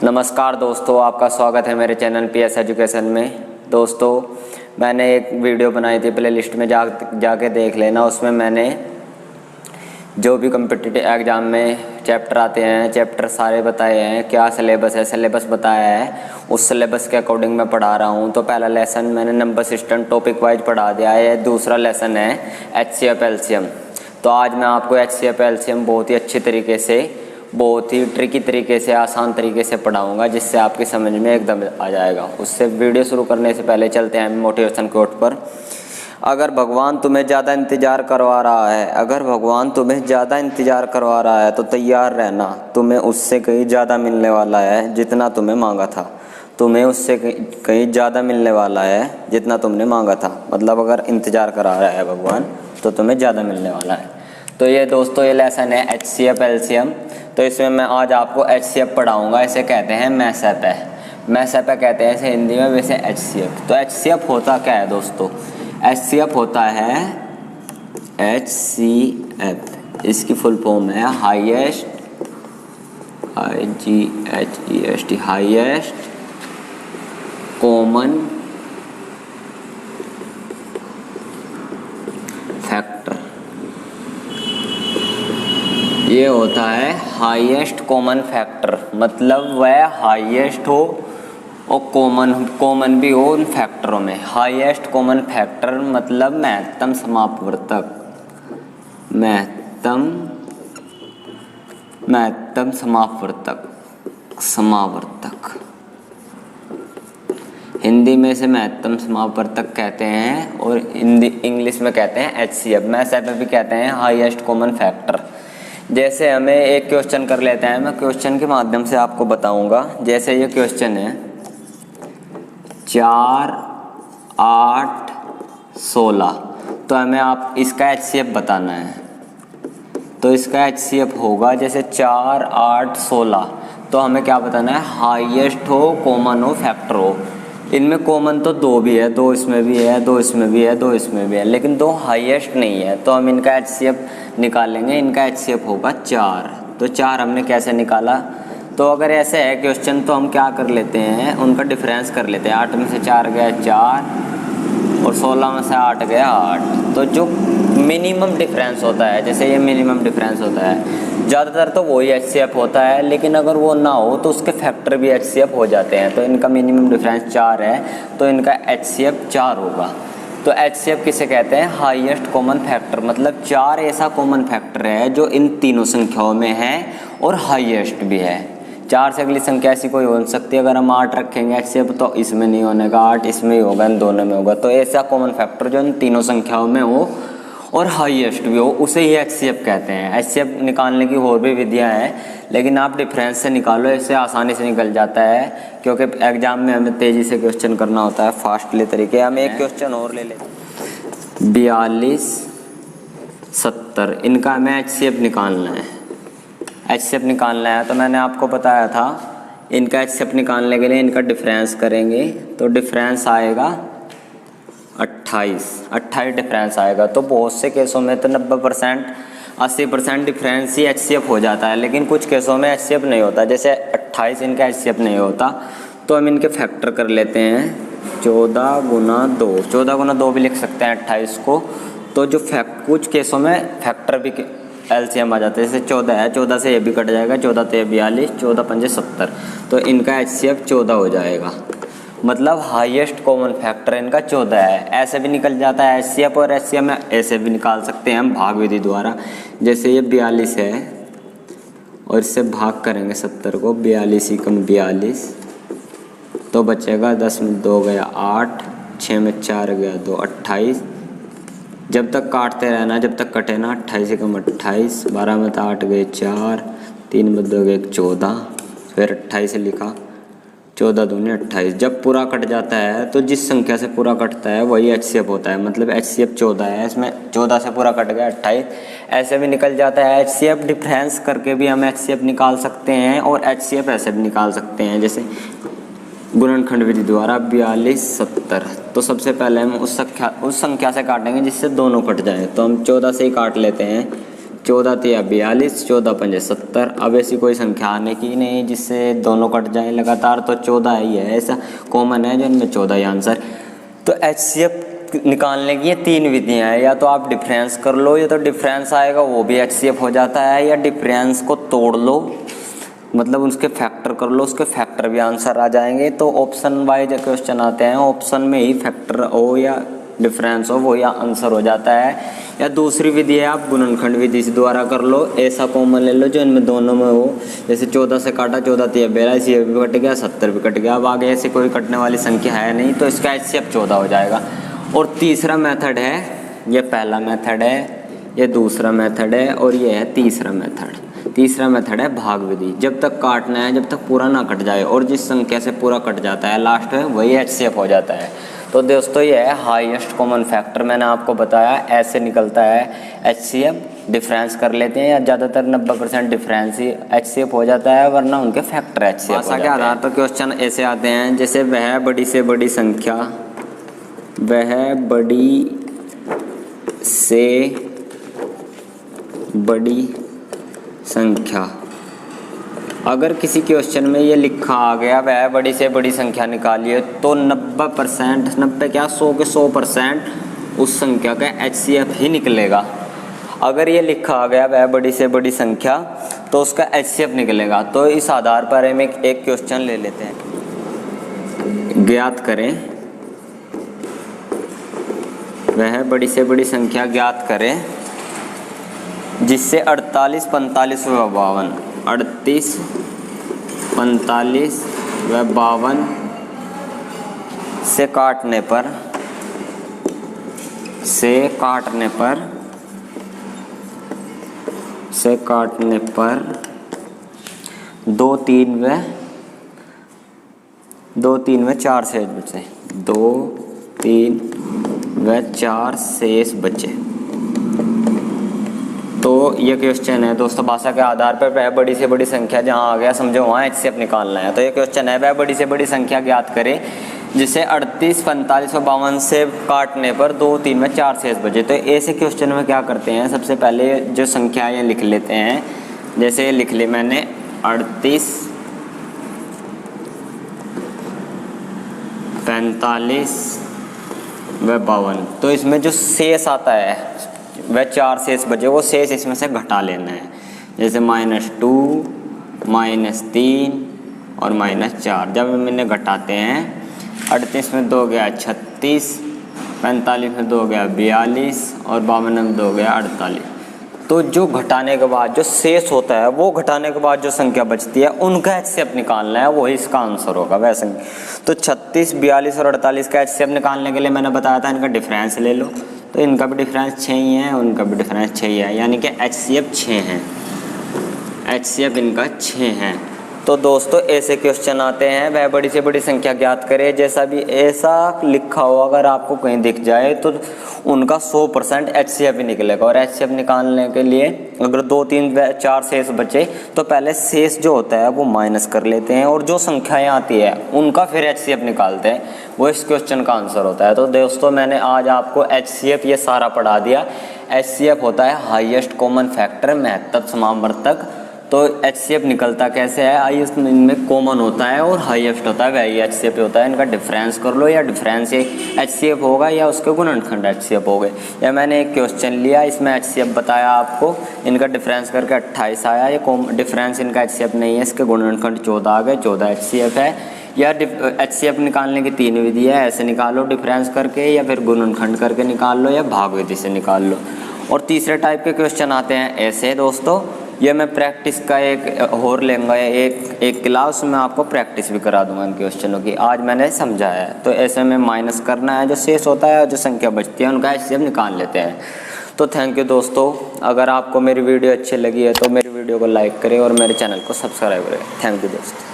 नमस्कार दोस्तों, आपका स्वागत है मेरे चैनल PS एजुकेशन में। दोस्तों, मैंने एक वीडियो बनाई थी, प्ले लिस्ट में जाके देख लेना। उसमें मैंने जो भी कम्पिटिटिव एग्ज़ाम में चैप्टर आते हैं, चैप्टर सारे बताए हैं, क्या सिलेबस है, सिलेबस बताया है। उस सिलेबस के अकॉर्डिंग मैं पढ़ा रहा हूँ। तो पहला लेसन मैंने नंबर सिस्टम टॉपिक वाइज पढ़ा दिया है। दूसरा लेसन है HCF LCM। तो आज मैं आपको HCF LCM बहुत ही अच्छी तरीके से, बहुत ही ट्रिकी तरीके से, आसान तरीके से पढ़ाऊंगा, जिससे आपकी समझ में एकदम आ जाएगा। उससे वीडियो शुरू करने से पहले चलते हैं मोटिवेशन कोट पर। अगर भगवान तुम्हें ज़्यादा इंतज़ार करवा रहा है, अगर भगवान तुम्हें ज़्यादा इंतज़ार करवा रहा है तो तैयार रहना, तुम्हें उससे कहीं ज़्यादा मिलने वाला है जितना तुम्हें मांगा था। तुम्हें उससे कहीं ज़्यादा मिलने वाला है जितना तुमने मांगा था। मतलब अगर इंतज़ार करा रहा है भगवान तो तुम्हें ज़्यादा मिलने वाला है। तो ये दोस्तों, ये लेसन है HCF LCM। तो इसमें मैं आज आपको HCF पढ़ाऊँगा। इसे कहते हैं मैसअप है, मैसअप कहते हैं इसे हिंदी में, वैसे HCF। तो HCF होता क्या है दोस्तों? HCF होता है HCF, इसकी फुल फॉर्म है highest, HGHEST, highest common factor. ये होता है हाईएस्ट कॉमन फैक्टर, मतलब वह हाईएस्ट हो और कॉमन भी हो उन फैक्टरों में। हाईएस्ट कॉमन फैक्टर मतलब महत्तम समापवर्तक, महत्तम समावर्तक। हिंदी में इसे महत्तम समावर्तक कहते हैं और इंग्लिश में कहते हैं HCF। मैसअप भी कहते हैं हाईएस्ट कॉमन फैक्टर। जैसे हमें एक क्वेश्चन कर लेते हैं, मैं क्वेश्चन के माध्यम से आपको बताऊंगा। जैसे ये क्वेश्चन है 4, 8, 16, तो हमें आप इसका HCF बताना है। तो इसका HCF होगा जैसे 4, 8, 16, तो हमें क्या बताना है? हाईएस्ट हो, कॉमन हो, फैक्टर हो। इनमें कॉमन तो 2 भी है, 2 इसमें भी है, 2 इसमें भी है, 2 इसमें भी है, लेकिन 2 हाईएस्ट नहीं है। तो हम इनका HCF निकालेंगे। इनका HCF होगा 4। तो 4 हमने कैसे निकाला? तो अगर ऐसे है क्वेश्चन तो हम क्या कर लेते हैं, उनका डिफरेंस कर लेते हैं। 8 में से 4 गया 4 और 16 में से 8 गया 8। तो जो मिनिमम डिफरेंस होता है, जैसे ये मिनिमम डिफरेंस होता है, ज़्यादातर तो वही HCF होता है, लेकिन अगर वो ना हो तो उसके फैक्टर भी HCF हो जाते हैं। तो इनका मिनिमम डिफरेंस 4 है, तो इनका HCF 4 होगा। तो HCF किसे कहते हैं? Highest common factor. मतलब 4 ऐसा कॉमन फैक्टर है जो इन तीनों संख्याओं में है और हाईएस्ट भी है। 4 से अगली संख्या ऐसी कोई हो सकती है। अगर हम 8 रखेंगे HCF तो इसमें नहीं होने का, 8 इसमें ही होगा, इन दोनों में होगा। तो ऐसा कॉमन फैक्टर जो इन तीनों संख्याओं में हो और हाईएस्ट भी हो, उसे ही HCF कहते हैं। HCF निकालने की और भी विधियां हैं, लेकिन आप डिफरेंस से निकालो, इससे आसानी से निकल जाता है। क्योंकि एग्जाम में हमें तेज़ी से क्वेश्चन करना होता है, फास्टली तरीके। हम एक क्वेश्चन और ले लेते हैं 42, 70। इनका हमें HCF निकालना है। HCF निकालना है तो मैंने आपको बताया था, इनका HCF निकालने के लिए इनका डिफरेंस करेंगे। तो डिफरेंस आएगा 28 डिफरेंस आएगा। तो बहुत से केसों में तो 90%, 80% डिफरेंस ही HCF हो जाता है, लेकिन कुछ केसों में HCF नहीं होता। जैसे 28 इनका HCF नहीं होता, तो हम इनके फैक्टर कर लेते हैं 14 गुना 2। 14 गुना 2 भी लिख सकते हैं 28 को। तो जो कुछ केसों में फैक्टर भी LCM आ जाता है। जैसे 14 है, 14 से ये भी कट जाएगा, 14 से 42, 14 पंजे 70। तो इनका HCF 14 हो जाएगा। मतलब हाईएस्ट कॉमन फैक्टर इनका 14 है। ऐसे भी निकल जाता है HCF, और HCF में ऐसे भी निकाल सकते हैं हम भाग विधि द्वारा। जैसे ये 42 है और इससे भाग करेंगे 70 को, 42 ही कम 42, तो बचेगा 10 में 2 गया 8, 6 में 4 गया 2, 28। जब तक काटते रहना, जब तक कटे ना। 28 ही कम 28, 12 में 8 गए 4, 3 में 2 गए 14, फिर 28 लिखा, 14 दूनी 28। जब पूरा कट जाता है तो जिस संख्या से पूरा कटता है वही HCF होता है। मतलब HCF 14 है, इसमें 14 से पूरा कट गया 28। ऐसे भी निकल जाता है। HCF डिफरेंस करके भी हम HCF निकाल सकते हैं, और HCF ऐसे भी निकाल सकते हैं, जैसे गुणनखंड विधि द्वारा 42, 70। तो सबसे पहले हम उस संख्या से काटेंगे जिससे दोनों कट जाए। तो हम 14 से ही काट लेते हैं। 14 तिया 42, 14 पंजे 70। अब ऐसी कोई संख्या आने की नहीं जिससे दोनों कट जाए लगातार, तो 14 ही है, ऐसा कॉमन है जो इनमें 14 ही आंसर। तो HCF निकालने की ये 3 विधियाँ हैं, या तो आप डिफरेंस कर लो, या तो डिफरेंस आएगा वो भी HCF हो जाता है, या डिफरेंस को तोड़ लो, मतलब उसके फैक्टर कर लो, उसके फैक्टर भी आंसर आ जाएंगे। तो ऑप्शन वाइज क्वेश्चन आते हैं, ऑप्शन में ही फैक्टर हो या डिफरेंस हो वो या आंसर हो जाता है। या दूसरी विधि है आप गुणनखंड विधि से द्वारा कर लो, ऐसा कॉमन ले लो जो इनमें दोनों में हो, जैसे 14 से काटा 14 तिया 42, ये भी कट गया, 70 भी कट गया। अब आगे ऐसे कोई कटने वाली संख्या है नहीं, तो इसका HCF 14 हो जाएगा। और तीसरा मेथड है, ये पहला मेथड है, ये दूसरा मेथड है, और ये है तीसरा मेथड। तीसरा मेथड है भाग विधि। जब तक काटना है जब तक पूरा ना कट जाए, और जिस संख्या से पूरा कट जाता है लास्ट में वही HCF हो जाता है। तो दोस्तों ये है हाईएस्ट कॉमन फैक्टर, मैंने आपको बताया ऐसे निकलता है HCF। डिफरेंस कर लेते हैं, या ज़्यादातर 90% डिफरेंस ही HCF हो जाता है, वरना उनके फैक्टर HCF हो जाते हैं। के आधार पर क्वेश्चन ऐसे आते हैं, जैसे वह बड़ी से बड़ी संख्या, वह बड़ी से बड़ी संख्या, अगर किसी क्वेश्चन में ये लिखा आ गया वह बड़ी से बड़ी संख्या निकालिए, तो 90%, 90 क्या 100 के 100% उस संख्या का HCF ही निकलेगा। अगर ये लिखा आ गया वह बड़ी से बड़ी संख्या, तो उसका HCF निकलेगा। तो इस आधार पर हम एक क्वेश्चन ले लेते हैं, ज्ञात करें वह बड़ी से बड़ी संख्या ज्ञात करें जिससे 38, 45 व 52, 38, 45 व 52 से काटने पर 2, 3 व 4 शेष बचे, 2, 3 व 4 शेष बचे। तो ये क्वेश्चन है दोस्तों, भाषा के आधार पर वह बड़ी से बड़ी संख्या जहाँ आ गया समझो वहाँ HCF निकालना है। तो ये क्वेश्चन है, वह बड़ी से बड़ी संख्या ज्ञात करें जिसे 38, 45 और 52 से काटने पर 2, 3 व 4 शेष बचे। तो ऐसे क्वेश्चन में क्या करते हैं, सबसे पहले जो संख्याएँ लिख लेते हैं, जैसे लिख ली मैंने 38, 45 व 52। तो इसमें जो शेष आता है वह 4 शेष बचे, वो शेष इसमें से घटा लेना है, जैसे -2, -3 और -4। जब हम इन्हें घटाते हैं, 38 में 2 गया 36, 45 में 2 गया 42 और 52 में 2 गया 48। तो जो घटाने के बाद जो शेष होता है, वो घटाने के बाद जो संख्या बचती है उनका HCF निकालना है, वही इसका आंसर होगा वह संख्या। तो 36, 42 और 48 का HCF निकालने के लिए मैंने बताया था इनका डिफरेंस ले लो, तो इनका भी डिफरेंस 6 ही है, उनका भी डिफरेंस 6 ही है, यानी कि HCF 6 है, HCF इनका 6 है। तो दोस्तों ऐसे क्वेश्चन आते हैं, वह बड़ी से बड़ी संख्या ज्ञात करें, जैसा भी ऐसा लिखा हो अगर आपको कहीं दिख जाए तो उनका 100% HCF ही निकलेगा। और HCF निकालने के लिए अगर 2, 3 व 4 शेष बचे तो पहले शेष जो होता है वो माइनस कर लेते हैं, और जो संख्याएं आती है उनका फिर HCF निकालते हैं, वो इस क्वेश्चन का आंसर होता है। तो दोस्तों मैंने आज आपको HCF ये सारा पढ़ा दिया। HCF होता है हाईएस्ट कॉमन फैक्टर, महत्तम समावर्तक। तो HCF निकलता कैसे है, हाईएस्ट इनमें कॉमन होता है और हाईएस्ट होता है वही HCF होता है। इनका डिफरेंस कर लो, या डिफरेंस HCF होगा या उसके गुणनखंड HCF हो गए। या मैंने एक क्वेश्चन लिया, इसमें HCF बताया आपको, इनका डिफरेंस करके 28 आया, ये डिफरेंस इनका HCF नहीं है, इसके गुणनखंड 14 आ गए, 14 HCF है। या HCF निकालने की 3 विधि है, ऐसे निकालो डिफरेंस करके, या फिर गुणनखंड करके निकाल लो, या भाग विधि से निकाल लो। और तीसरे टाइप के क्वेश्चन आते हैं ऐसे दोस्तों, ये मैं प्रैक्टिस का एक और लेंगे, एक क्लास में आपको प्रैक्टिस भी करा दूंगा इन क्वेश्चनों की। आज मैंने समझाया है, तो ऐसे में माइनस करना है, जो शेष होता है जो संख्या बचती है उनका HCF निकाल लेते हैं। तो थैंक यू दोस्तों, अगर आपको मेरी वीडियो अच्छी लगी है तो मेरी वीडियो को लाइक करें और मेरे चैनल को सब्सक्राइब करें। थैंक यू दोस्तों।